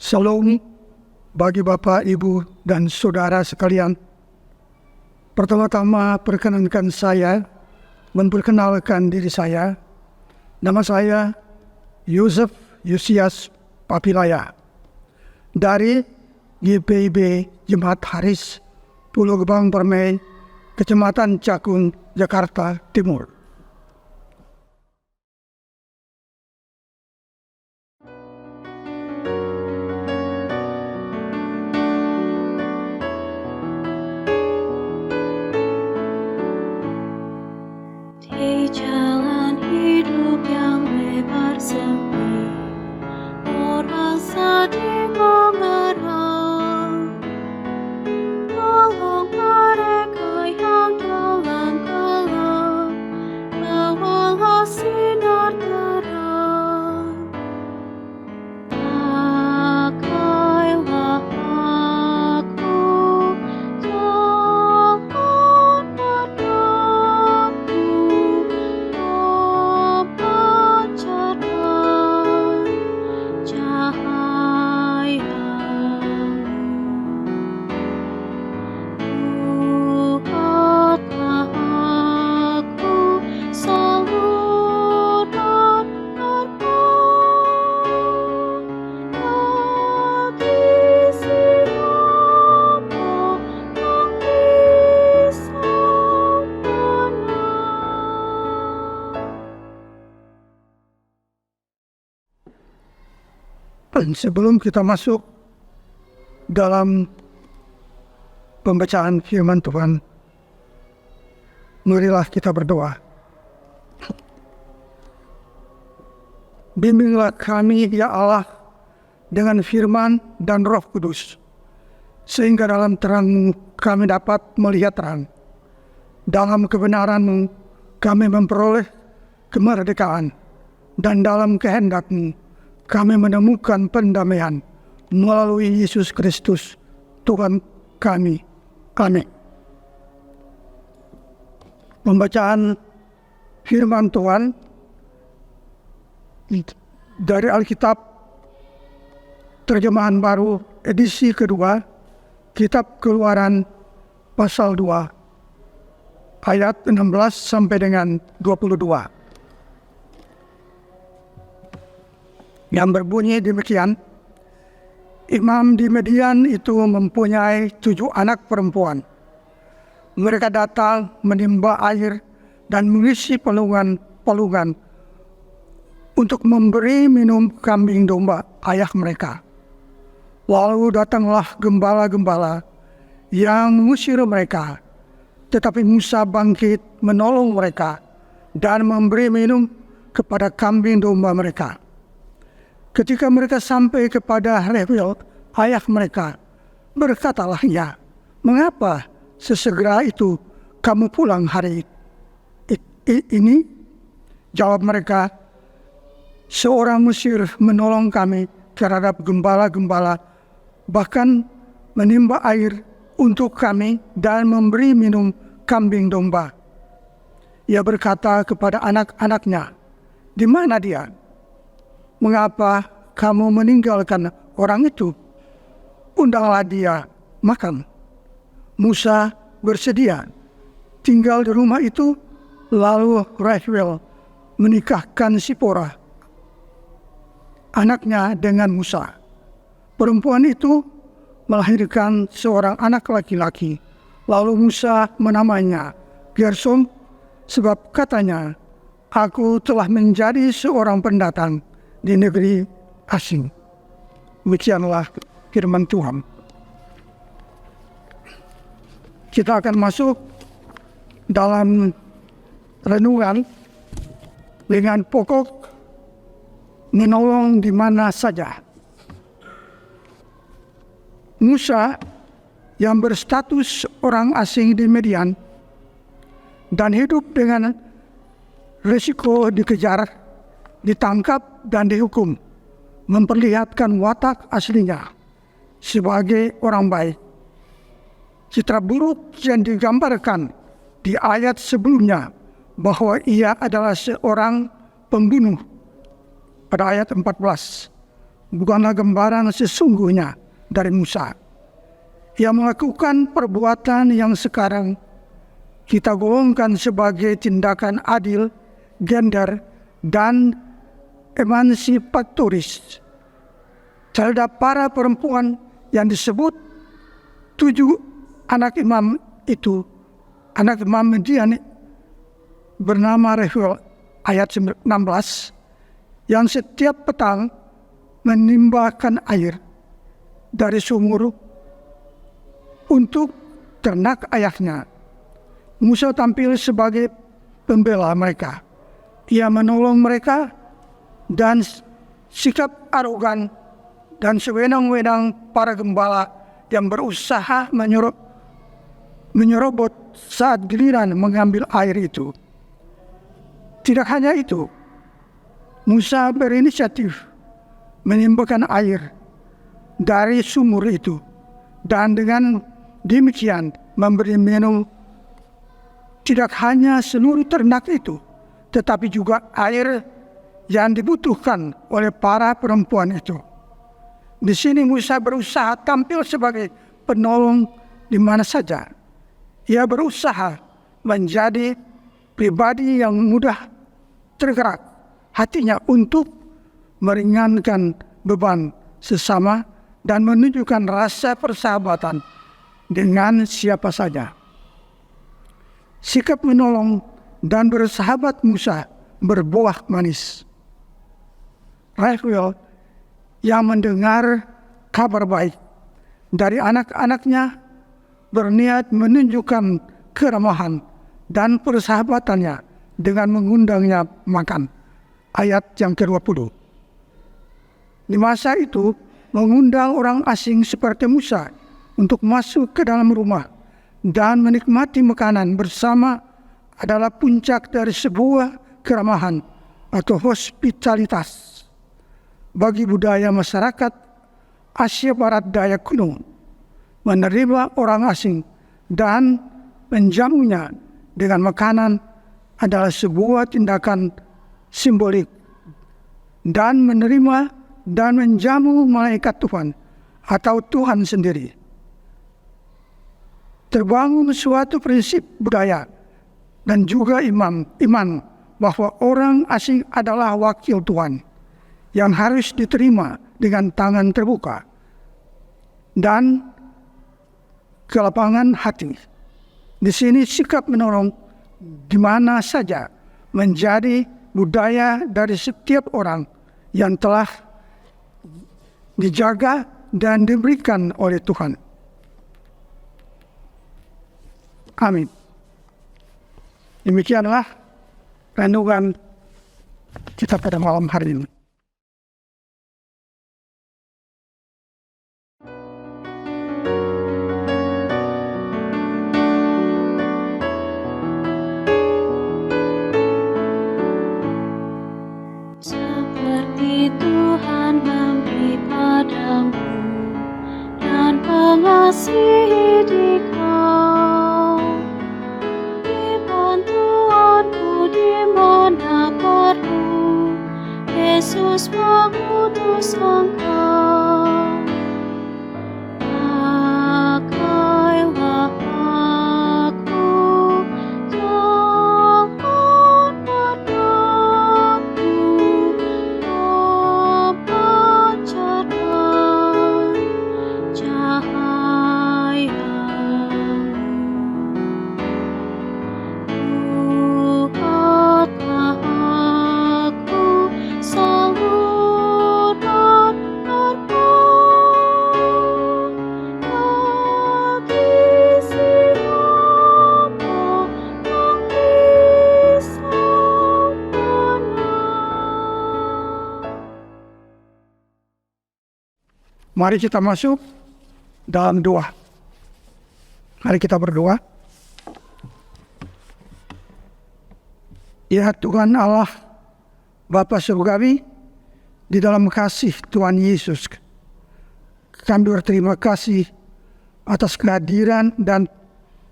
Salam bagi Bapak, Ibu, dan Saudara sekalian. Pertama-tama perkenankan saya memperkenalkan diri saya. Nama saya Yusuf Yusias Papilaya dari GPIB Jemaat Haris Pulau Gebang Permai, Kecamatan Cakung, Jakarta Timur. Di jalan hidup yang lebar sempit, orang sedih mengerang. Tolong mereka yang dalam gelap, bawalah sinar terang. Pakailah aku jalan padamu, memancarkan cahaya. Buatlah aku saluran terang bagi siapa yang risau Dan sebelum kita masuk dalam pembacaan firman Tuhan, marilah kita berdoa. Bimbinglah kami, ya Allah, dengan firman dan Roh Kudus, sehingga dalam terang kami dapat melihat terang. Dalam kebenaran-Mu kami memperoleh kemerdekaan, dan dalam kehendak-Mu kami menemukan pendamaian melalui Yesus Kristus Tuhan kami. Amin. Pembacaan firman Tuhan dari Alkitab Terjemahan Baru edisi kedua, Kitab Keluaran pasal 2 ayat 16 sampai dengan 22. Yang berbunyi demikian: Imam di Median itu mempunyai 7 anak perempuan. Mereka datang menimba air dan mengisi palungan untuk memberi minum kambing domba ayah mereka. Lalu datanglah gembala-gembala yang mengusir mereka, tetapi Musa bangkit menolong mereka dan memberi minum kepada kambing domba mereka. Ketika mereka sampai kepada Reuel, ayah mereka, berkatalah ia, "Mengapa sesegera itu kamu pulang hari ini?" Jawab mereka, "Seorang Mesir menolong kami terhadap gembala-gembala, bahkan menimba air untuk kami dan memberi minum kambing domba." Ia berkata kepada anak-anaknya, "Di mana dia? Mengapa kamu meninggalkan orang itu? Undanglah dia makan." Musa bersedia tinggal di rumah itu. Lalu Reuel menikahkan Sipora, anaknya, dengan Musa. Perempuan itu melahirkan seorang anak laki-laki. Lalu Musa menamainya Gersom, sebab katanya, "Aku telah menjadi seorang pendatang di negeri asing." Demikianlah firman Tuhan. Kita akan masuk dalam renungan dengan pokok menolong di mana saja. Musa yang berstatus orang asing di Median dan hidup dengan risiko dikejar, ditangkap, dan dihukum, memperlihatkan watak aslinya sebagai orang baik. Citra buruk yang digambarkan di ayat sebelumnya bahwa ia adalah seorang pembunuh pada ayat 14 bukanlah gambaran sesungguhnya dari Musa. Ia melakukan perbuatan yang sekarang kita golongkan sebagai tindakan adil, gender, dan emansipatoris terhadap para perempuan yang disebut 7 anak imam itu. Anak imam Midian bernama Reuel, ayat 16, yang setiap petang menimbahkan air dari sumur untuk ternak ayahnya. Musa tampil sebagai pembela mereka. Ia menolong mereka, dan sikap arogan dan sewenang-wenang para gembala yang berusaha menyerobot saat giliran mengambil air itu. Tidak hanya itu, Musa berinisiatif menimbulkan air dari sumur itu, dan dengan demikian memberi minum tidak hanya seluruh ternak itu, tetapi juga air yang dibutuhkan oleh para perempuan itu. Di sini Musa berusaha tampil sebagai penolong di mana saja. Ia berusaha menjadi pribadi yang mudah tergerak hatinya untuk meringankan beban sesama dan menunjukkan rasa persahabatan dengan siapa saja. Sikap menolong dan bersahabat Musa berbuah manis. Reuel yang mendengar kabar baik dari anak-anaknya berniat menunjukkan keramahan dan persahabatannya dengan mengundangnya makan. Ayat yang ke-20. Di masa itu, mengundang orang asing seperti Musa untuk masuk ke dalam rumah dan menikmati makanan bersama adalah puncak dari sebuah keramahan atau hospitalitas. Bagi budaya masyarakat Asia Barat Daya kuno, menerima orang asing dan menjamunya dengan makanan adalah sebuah tindakan simbolik, dan menerima dan menjamu malaikat Tuhan atau Tuhan sendiri. Terbangun suatu prinsip budaya dan juga iman bahwa orang asing adalah wakil Tuhan yang harus diterima dengan tangan terbuka dan kelapangan hati. Di sini sikap menolong di mana saja menjadi budaya dari setiap orang yang telah dijaga dan diberikan oleh Tuhan. Amin. Demikianlah renungan kita pada malam hari ini. Seperti Tuhan memberi padamu dan mengasihi dikau, di bantuanmu di mana perlu, Yesus mengutus engkau. Pakailah aku, jangan padaku, memancarkan cahayamu. Buatlah aku saluran terang bagi siapa yang risau tenang. Mari kita masuk dalam doa. Mari kita berdoa. Ya Tuhan Allah, Bapa Surgawi, di dalam kasih Tuhan Yesus, kami berterima kasih atas kehadiran dan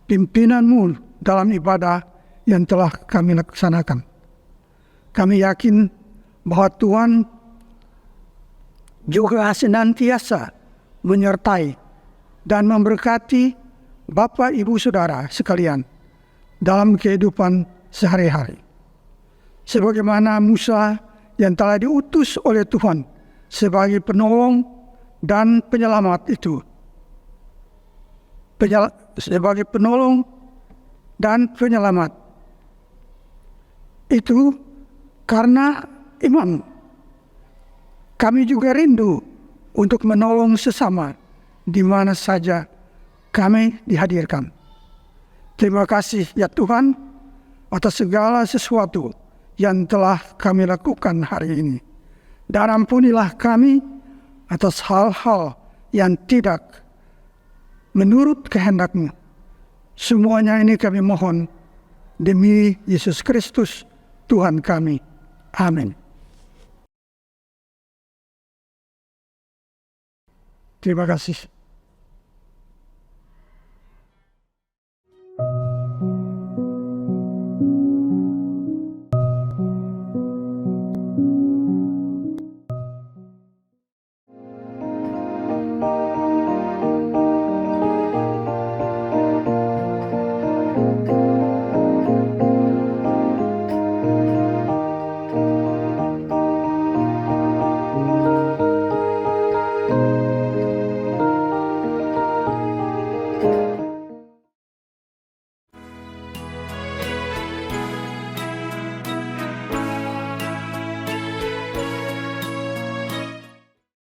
pimpinan-Mu dalam ibadah yang telah kami laksanakan. Kami yakin bahwa Tuhan juga senantiasa menyertai dan memberkati Bapak Ibu Saudara sekalian dalam kehidupan sehari-hari. Sebagaimana Musa yang telah diutus oleh Tuhan sebagai penolong dan penyelamat itu. Sebagai penolong dan penyelamat itu karena iman. Kami juga rindu untuk menolong sesama di mana saja kami dihadirkan. Terima kasih ya Tuhan atas segala sesuatu yang telah kami lakukan hari ini. Dan ampunilah kami atas hal-hal yang tidak menurut kehendak-Mu. Semuanya ini kami mohon demi Yesus Kristus Tuhan kami. Amin. Terima kasih.